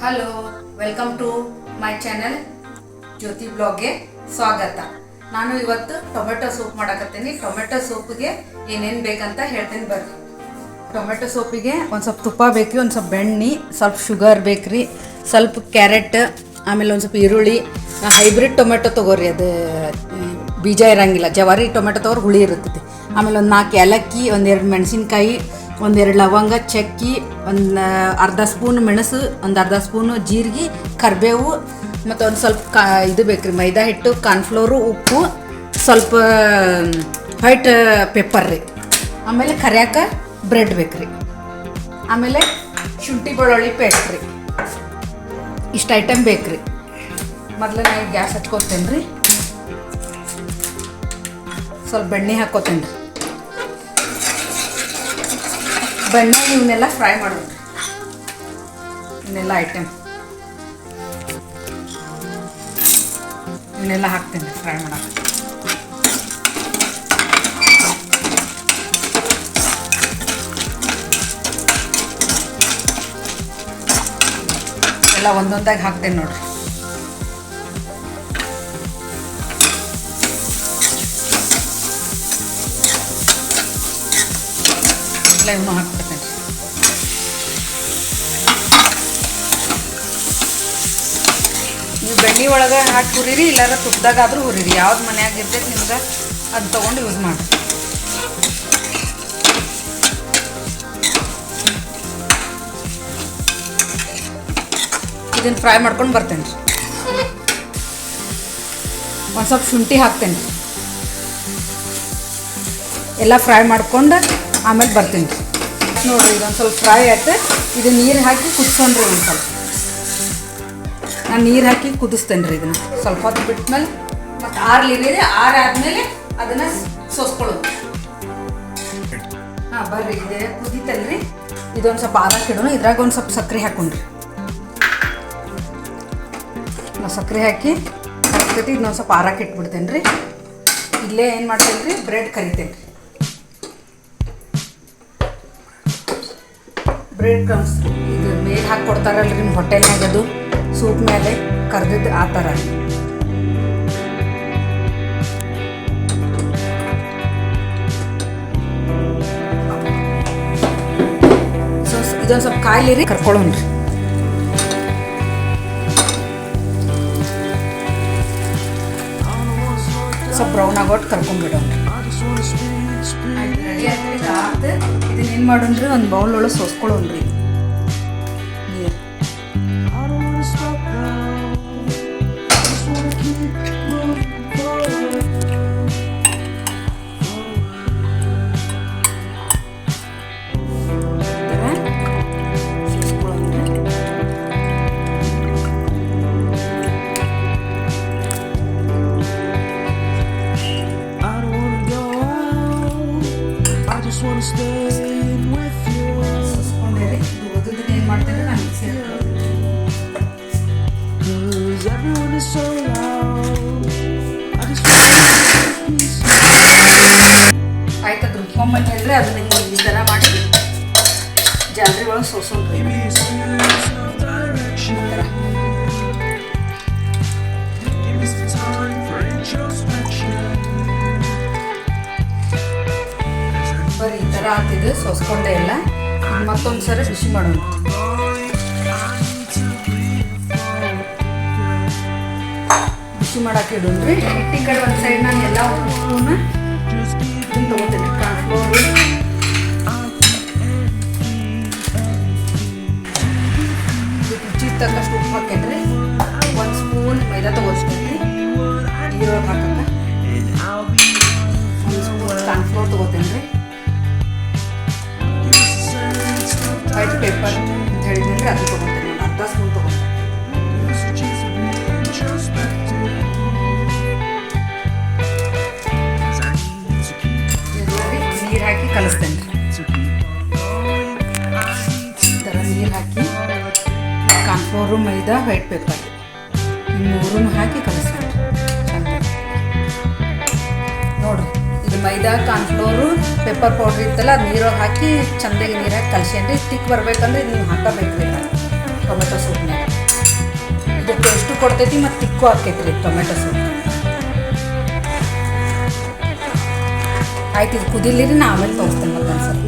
Hello, welcome to my channel Jyothi ಬ್ಲಾಗ್ಗೆ ಸ್ವಾಗತ. ನಾನು ಇವತ್ತು ಟೊಮೆಟೊ ಸೂಪ್ ಮಾಡಕತ್ತೀನಿ. ಟೊಮೆಟೊ ಸೂಪ್ಗೆ ಏನೇನು ಬೇಕಂತ ಹೇಳ್ತೀನಿ ಬರ್ರಿ. ಟೊಮೆಟೊ ಸೂಪಿಗೆ ಒಂದು ಸ್ವಲ್ಪ ತುಪ್ಪ ಬೇಕ್ರಿ, ಒಂದು ಸ್ವಲ್ಪ ಬೆಣ್ಣೆ, ಸ್ವಲ್ಪ ಶುಗರ್ ಬೇಕ್ರಿ, ಸ್ವಲ್ಪ ಕ್ಯಾರೆಟ್, ಆಮೇಲೆ ಒಂದು ಸ್ವಲ್ಪ ಈರುಳ್ಳಿ. ಹೈಬ್ರಿಡ್ ಟೊಮೆಟೊ ತೊಗೋರಿ, ಅದು ಬೀಜ ಇರೋಂಗಿಲ್ಲ. ಜವಾರಿ ಟೊಮೆಟೊ ತೊಗೊರಿ ಹುಳಿ ಇರ್ತೈತಿ. ಆಮೇಲೆ ಒಂದು 4 ಏಲಕ್ಕಿ, 1-2 ಮೆಣಸಿನ್ಕಾಯಿ, 1-2 ಲವಂಗ, ಚಕ್ಕಿ, ಒಂದು ಅರ್ಧ ಸ್ಪೂನ್ ಮೆಣಸು, ಒಂದು ಅರ್ಧ ಸ್ಪೂನು ಜೀರಿಗೆ, ಕರಿಬೇವು, ಮತ್ತು ಒಂದು ಸ್ವಲ್ಪ ಇದು ಬೇಕ್ರಿ, ಮೈದಾ ಹಿಟ್ಟು, ಕಾರ್ನ್ಫ್ಲೋರು, ಉಪ್ಪು, ಸ್ವಲ್ಪ ವೈಟ್ ಪೆಪ್ಪರ್ ರೀ. ಆಮೇಲೆ ಕರಿಯಾಕ ಬ್ರೆಡ್ ಬೇಕ್ರಿ. ಆಮೇಲೆ ಶುಂಠಿ ಬೆಳ್ಳುಳ್ಳಿ ಪೇಸ್ಟ್ ರೀ. ಇಷ್ಟು ಐಟಮ್ ಬೇಕ್ರಿ. ಮೊದಲು ನಾನು ಗ್ಯಾಸ್ ಹಚ್ಕೊತೇನೆ ರೀ. ಸ್ವಲ್ಪ ಬೆಣ್ಣೆ ಹಾಕ್ಕೋತೇನೆ ರೀ. ಬೆಣ್ಣೆ ಇವನ್ನೆಲ್ಲ ಫ್ರೈ ಮಾಡೋದು. ಇವನ್ನೆಲ್ಲ ಐಟಮ್ ಇವನ್ನೆಲ್ಲ ಹಾಕ್ತೇನೆ ಫ್ರೈ ಮಾಡೋಕೆ. ಎಲ್ಲ ಒಂದೊಂದಾಗಿ ಹಾಕ್ತೇನೆ ನೋಡ್ರಿ. ಎಲ್ಲ ಇವನು ಹಾಕ್ಬಿಡ್ತೇನೆ. ನೀವು ಬೆಣ್ಣೆ ಒಳಗೆ ಹಾಕಿ ಹುರಿರಿ, ಇಲ್ಲಾರ ತುಪ್ಪದಾಗಾದ್ರೂ ಹುರಿರಿ. ಯಾವ್ದು ಮನ್ಯಾಗ ಇರ್ತೈತೆ ನಿಮ್ಗೆ ಅದು ತೊಗೊಂಡು ಯೂಸ್ ಮಾಡಿ. ಇದನ್ನು ಫ್ರೈ ಮಾಡ್ಕೊಂಡು ಬರ್ತೇನೆ ರೀ. ಒಂದು ಸ್ವಲ್ಪ ಶುಂಠಿ ಹಾಕ್ತೇನೆ ರೀ. ಎಲ್ಲ ಫ್ರೈ ಮಾಡ್ಕೊಂಡು ಆಮೇಲೆ ಬರ್ತೀನಿ ರೀ. ನೋಡಿರಿ, ಇದೊಂದು ಸ್ವಲ್ಪ ಫ್ರೈ ಆಯ್ತು. ಇದು ನೀರು ಹಾಕಿ ಕುದಿಸೋಣ್ರಿ. ಒಂದು ಸ್ವಲ್ಪ ನಾನು ನೀರು ಹಾಕಿ ಕುದಿಸ್ತೇನೆ ರೀ. ಇದನ್ನು ಸ್ವಲ್ಪ ಹೊತ್ತು ಬಿಟ್ಮೇಲೆ ಮತ್ತು ಆರ್ಲಿರಿ. ಆರಾದ್ಮೇಲೆ ಅದನ್ನು ಸೋಸ್ಕೊಳ್ಳೋದು. ಹಾಂ ಬರ್ರಿ, ಇದೆ ಕುದಿತಲ್ಲ ರೀ. ಇದೊಂದು ಸ್ವಲ್ಪ ಆರಕ್ಕೆ ಇಡೋಣ. ಇದ್ರಾಗ ಒಂದು ಸ್ವಲ್ಪ ಸಕ್ಕರೆ ಹಾಕೊಂಡ್ರಿ. ನಾವು ಸಕ್ಕರೆ ಹಾಕಿ ಹಾಕ್ತೈತಿ. ಇದನ್ನೊಂದು ಸ್ವಲ್ಪ ಆರಕ್ಕೆ ಇಟ್ಬಿಡ್ತೇನೆ ರೀ. ಇಲ್ಲೇ ಏನು ಮಾಡ್ತೇನೆ ರೀ, ಬ್ರೆಡ್ ಕರಿತೇನೆ ರೀ. ಬ್ರೆಡ್ ಕ್ರಮ್ಸ್ ಇದು ಮೇಲೆ ಹಾಕಿ ಕೊಡ್ತಾರಲ್ರಿ ನಿಮ್ಮ ಹೋಟೆಲ್ನಾಗ, ಅದು ಸೂಪ್ ಮೇಲೆ ಕರ್ದಿದ್ದು ಆ ಥರ. ಸೊ ಇದೊಂದು ಸ್ವಲ್ಪ ಕಾಯಿಲಿರಿ, ಕರ್ಕೊಳ್ಳೋಣ್ರಿ. ಸ್ವಲ್ಪ ಬ್ರೌನ್ ಆಗೋಟ್ಟು ಕರ್ಕೊಂಡ್ಬಿಡೋಣ್ರಿ. ರೆಡಿ ಆಗ್ತದೆ. ಇದನ್ನೇನು ಮಾಡೋಣ್ರಿ, ಒಂದು ಬೌಲ್ ಒಳಗೆ ಸೋಸ್ಕೊಳ್ಳೋಣ್ರಿ. ನೀರು ಏನು ಮಾಡ್ತೇನೆ ನಾನು ಮಿಕ್ಸಿ ಆಯ್ತು. ಅದು ರುಬ್ಕೊಂಬಂದ್ರೆ ಅದನ್ನ ಈ ಥರ ಮಾಡಿ ಜಾಲರಿ ಒಳಗೆ ಸೋಸೋದ್ರಿ. ಬರೀ ಈ ಥರ ಆಗ್ತಿದ್ದು ಸೋಸ್ಕೊಂಡೆ ಎಲ್ಲ. ಮತ್ತೊಂದು ಸರಿ ಬಿಸಿ ಮಾಡೋಣ. ಬಿಸಿ ಮಾಡಕ್ಕೆ ಇಡೋಣ್ರಿ. ಈ ಕಡೆ ಒಂದು ಸೈಡ್ ನಾನು ಎಲ್ಲ ಉಪ್ಪನ್ನ ಇದನ್ನು ತೊಗೊತೀನಿ. ಕಾರ್ನ್ಫ್ಲೋರು, ರುಚಿಗೆ ತಕ್ಕಷ್ಟು ಉಪ್ಪು ಹಾಕೇನ್ರಿ. 1 ಸ್ಪೂನ್ ಮೈದಾ ತೊಗೋತೀನಿ. ನೀರೊಳಗೆ ಹಾಕಕ್ಕೆ 1 ಸ್ಪೂನ್ ಕಾರ್ನ್ಫ್ಲೋರ್ ತೊಗೋತೀನಿ ರೀ. ವೈಟ್ ಪೇಪರ್ ಅಂತ ಹೇಳಿದ್ರೆ ಅದು ತೊಗೊತೀನಿ. ನಾನು ಅರ್ಧ ಸ್ಪೂನ್ ತೊಗೊಂಡೆ. ನೀರು ಹಾಕಿ ಕಲಿಸ್ತೇನೆ ರೀ. ಈ ಥರ ನೀರು ಹಾಕಿ ಕಾರ್ನ್ಫ್ಲೋರು, ಮೈದಾ, ವೈಟ್ ಪೇಪರ್ ಈ 3 ಹಾಕಿ ಕಲಿಸ್ತೇನೆ ಚಂದ. ನೋಡಿರಿ, ಇದು ಮೈದಾ, ಕಾರ್ನ್ಫ್ಲೋರು, ಪೆಪ್ಪರ್ ಪೌಡ್ರ್ ಇತ್ತಲ್ಲ, ಅದು ನೀರೊಳಗೆ ಹಾಕಿ ಚಂದಾಗಿ ನೀರು ಹಾಕಿ ಕಲಿಸಿ. ಅಂದರೆ ತಿಕ್ ಬರಬೇಕಂದ್ರೆ ಇದು ನೀವು ಹಾಕಬೇಕು ಟೊಮೆಟೊ ಸೂಪ್ನಾಗ. ಕೊಡ್ತೈತಿ ಮತ್ತು ತಿಕ್ಕು ಆಕೈತ್ರಿ ಟೊಮೆಟೊ ಸೂಪ್. ಆಯ್ತು, ಇದು ಕುದಿಲಿರಿ, ನಾ ಆಮೇಲೆ ತೋರಿಸ್ತೇನೆ ಮತ್ತೊಂದ್ಸರಿ.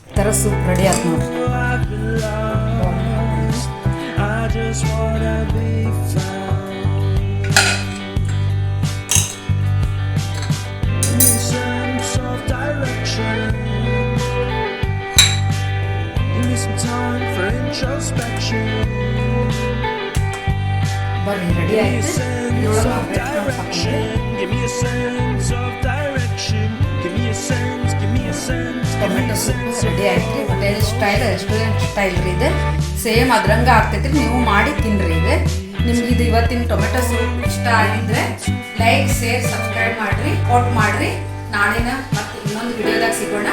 ಈ ಥರ ಸೂಪ್ ರೆಡಿ ಆಯ್ತು ನೋಡ್ರಿ. ಬರ್ರಿ, ರೆಡಿ ಆಯ್ತು. ಟೊಮೆಟೊ ಸೂಪ್ ರೆಡಿ ಆಯ್ತು ರೀ. ಹೋಟೆಲ್ ಸ್ಟೈಲ್, ರೆಸ್ಟೋರೆಂಟ್ ಸ್ಟೈಲ್ ರೀ ಇದು. ಸೇಮ್ ಅದ್ರಂಗೆ ಆಗ್ತೈತ್ರಿ, ನೀವು ಮಾಡಿ ತಿನ್ನಿರಿ. ಇದು ನಿಮ್ಗೆ ಇದು ಇವತ್ತಿನ ಟೊಮೆಟೊ ಸೂಪ್ ಇಷ್ಟ ಆಗಿದ್ರೆ ಲೈಕ್, ಶೇರ್, ಸಬ್ಸ್ಕ್ರೈಬ್ ಮಾಡಿರಿ, ಕೊಟ್ಟು ಮಾಡಿರಿ. ನಾಳಿನ ಮತ್ತೆ ಇನ್ನೊಂದು ವಿಡಿಯೋದಾಗ ಸಿಗೋಣ.